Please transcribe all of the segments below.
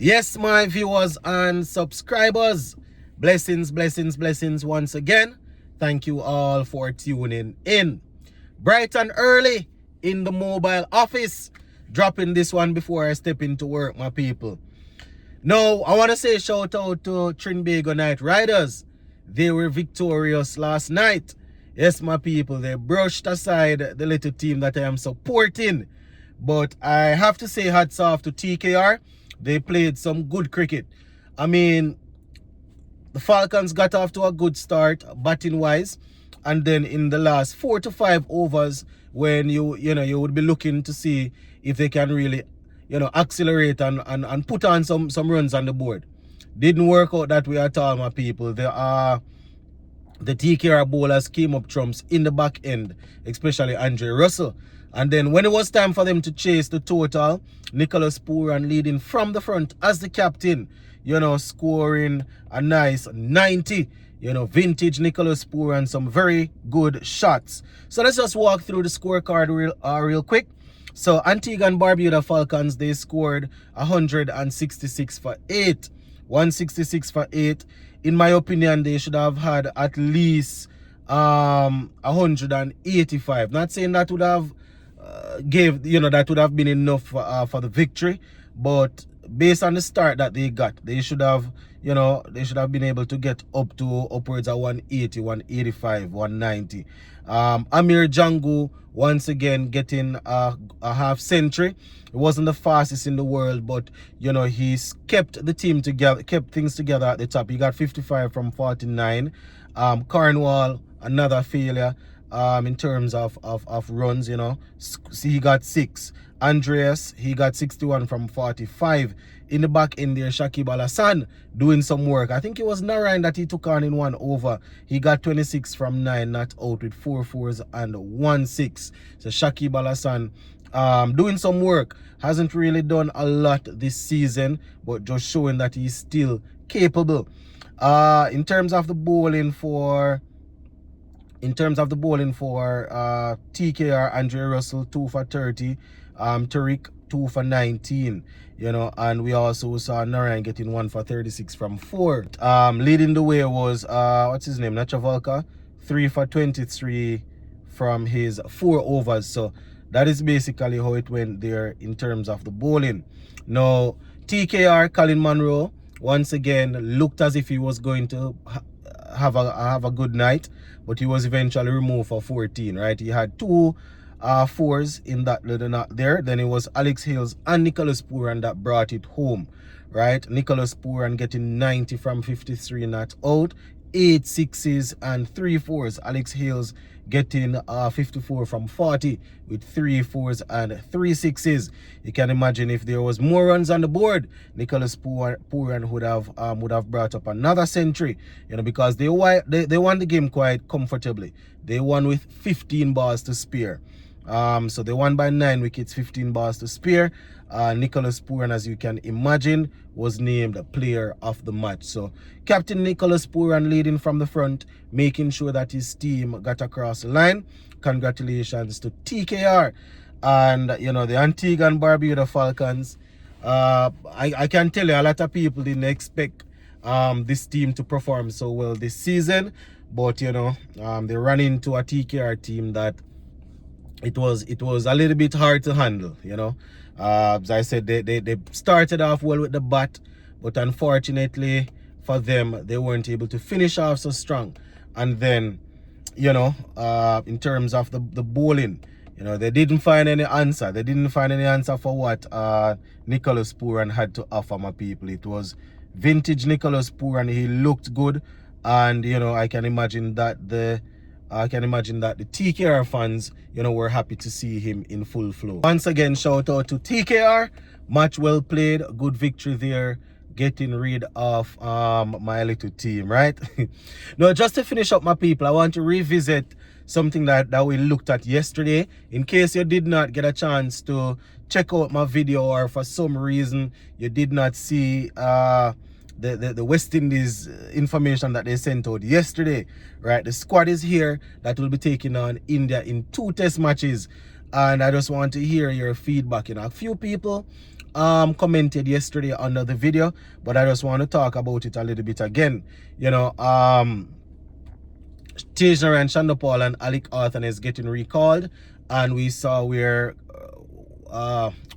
Yes, my viewers and subscribers, blessings, blessings, blessings once again. Thank you all for tuning in. Bright and early in the mobile office, dropping this one before I step into work, my people. Now, I want to say shout out to Trinbago Knight Riders. They were victorious last night. Yes, my people, they brushed aside the little team that I am supporting. But I have to say hats off to TKR. They played some good cricket. I mean, the Falcons got off to a good start, batting-wise. And then in the last 4 to 5 overs, when you would be looking to see if they can really, accelerate and put on some runs on the board. Didn't work out that way at all, my people. The TKR bowlers came up trumps in the back end, especially Andre Russell. And then when it was time for them to chase the total, Nicholas Pooran leading from the front as the captain, scoring a nice 90. Vintage Nicholas Pooran, some very good shots. So let's just walk through the scorecard real quick. So Antigua and Barbuda Falcons, they scored 166 for 8. 166 for 8. In my opinion, they should have had at least 185. Not saying that would have that would have been enough for the victory, but based on the start that they got, they should have been able to get up to upwards of 180, 185, 190. Amir Jangu once again getting a half century. It wasn't the fastest in the world, but he's kept the team together, kept things together at the top. He got 55 from 49. Cornwall, another failure in terms of runs. He got 6. Andreas, he got 61 from 45. In the back end there, Shakib Al Hassan doing some work. I think it was Narayan that he took on in 1 over. He got 26 from 9, not out, with 4 fours and 1 6. So Shakib Al Hassan doing some work. Hasn't really done a lot this season, but just showing that he's still capable. In terms of the bowling for TKR, Andre Russell 2 for 30, Tariq 2 for 19, and we also saw Narayan getting 1 for 36 from 4. Leading the way was what's his name, Nachavalka, 3 for 23 from his 4 overs. So that is basically how it went there in terms of the bowling. Now TKR, Colin Monroe, once again looked as if he was going to have a good night, but he was eventually removed for 14. Right, he had 2 fours in that little knot there. Then it was Alex Hales and Nicholas Pooran that brought it home. Right, Nicholas Pooran getting 90 from 53 not out, 8 sixes and 3 fours. Alex Hales getting 54 from 40 with 3 fours and 3 sixes. You can imagine if there was more runs on the board, Nicholas Pooran would have brought up another century, because they won the game quite comfortably. They won with 15 balls to spare. So they won by 9 wickets, 15 balls to spare. Nicholas Pooran, as you can imagine, was named player of the match. So Captain Nicholas Pooran leading from the front, making sure that his team got across the line. Congratulations to TKR and the Antigua and Barbuda Falcons. I can tell you a lot of people didn't expect this team to perform so well this season, but they ran into a TKR team that it was a little bit hard to handle. As I said, they started off well with the bat, but unfortunately for them, they weren't able to finish off so strong. And then in terms of the bowling, they didn't find any answer. They didn't find any answer for what Nicholas Pooran had to offer, my people. It was vintage Nicholas Pooran. He looked good, and I can imagine that the TKR fans, were happy to see him in full flow. Once again, shout out to TKR. Match well played. Good victory there, getting rid of my little team, right? Now, just to finish up, my people, I want to revisit something that we looked at yesterday. In case you did not get a chance to check out my video, or for some reason you did not see the West Indies information that they sent out yesterday, right? The squad is here that will be taking on India in 2 test matches, and I just want to hear your feedback. A few people commented yesterday under the video, but I just want to talk about it a little bit again. You know, Tajner and Shonda Paul and Alec Arthur is getting recalled, and we saw where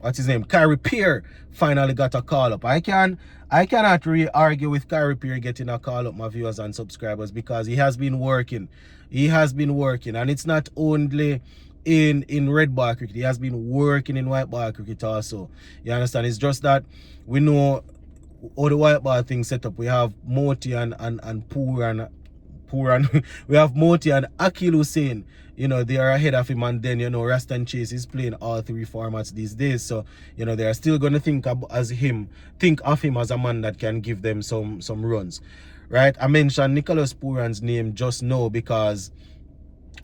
what's his name, Kyrie Pierre finally got a call up. I cannot really argue with Kyrie Pierre getting a call up, my viewers and subscribers, because he has been working. He has been working, and it's not only in red ball cricket. He has been working in white ball cricket also. You understand? It's just that we know all the white ball things set up. We have Moti and we have Moti and Akil Hussain. You know, they are ahead of him, and then, you know, Rastan Chase is playing all three formats these days. So, you know, they are still going to think of him as a man that can give them some runs. Right? I mentioned Nicholas Pooran's name just now because,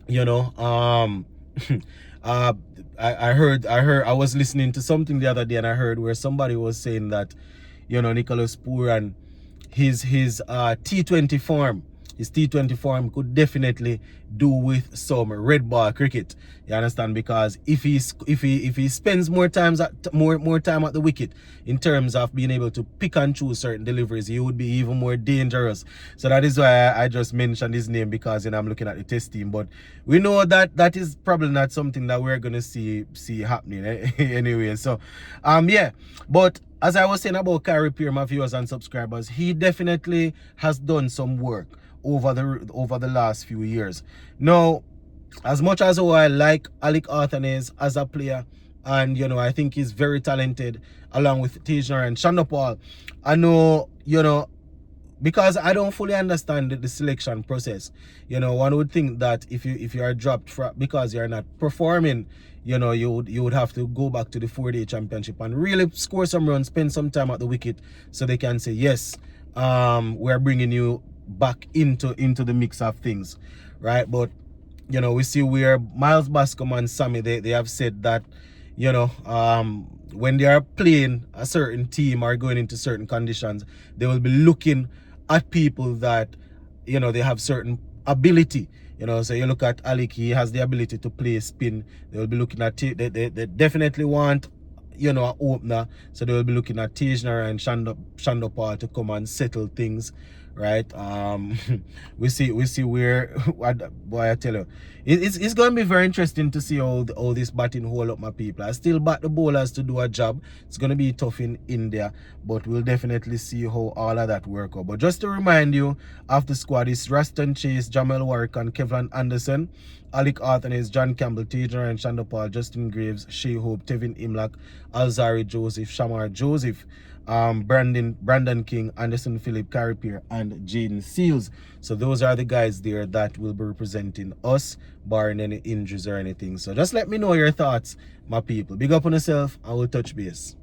you know, I was listening to something the other day, and I heard where somebody was saying that, you know, Nicholas Pooran, his T20 form, his T20 form could definitely do with some red ball cricket. You understand? Because if he spends more time at the wicket in terms of being able to pick and choose certain deliveries, he would be even more dangerous. So that is why I just mentioned his name, because, you know, I'm looking at the test team. But we know that that is probably not something that we're gonna see happening anyway. So yeah, but as I was saying about Kyrie Pierre, my viewers and subscribers, he definitely has done some work over the last few years. Now, as much as I like Alec Arthur as a player, and, you know, I think he's very talented along with Tajner and Shonda Paul, I know, you know, because I don't fully understand the selection process. You know, one would think that if you are dropped because you're not performing, you know, you would have to go back to the 4-day championship and really score some runs, spend some time at the wicket, so they can say, yes, we're bringing you back into the mix of things, right? But, you know, we see where Miles Bascom and Sammy, they have said that, you know, when they are playing a certain team or going into certain conditions, they will be looking at people that, you know, they have certain ability. You know, so you look at Alec, he has the ability to play spin. They will be looking at they definitely want, you know, an opener, so they will be looking at Tajner and Shonda Paul to come and settle things, right? we see where boy, I tell you, it's going to be very interesting to see how this batting hold up, my people. I still back the bowlers to do a job. It's going to be tough in India, but we'll definitely see how all of that work out. But just to remind you of the squad, is Rastan Chase, Jamel Warwick and Kevin Anderson. Alec Arthur is John Campbell, Tajner and Shonda Paul, Justin Graves, Shea Hope, Tevin Imlach, Alzari Joseph, Shamar Joseph, Brandon King, Anderson Phillip, Kyrie Pierre, and Jaden Seals. So those are the guys there that will be representing us, barring any injuries or anything. So just let me know your thoughts, my people. Big up on yourself, and we'll touch base.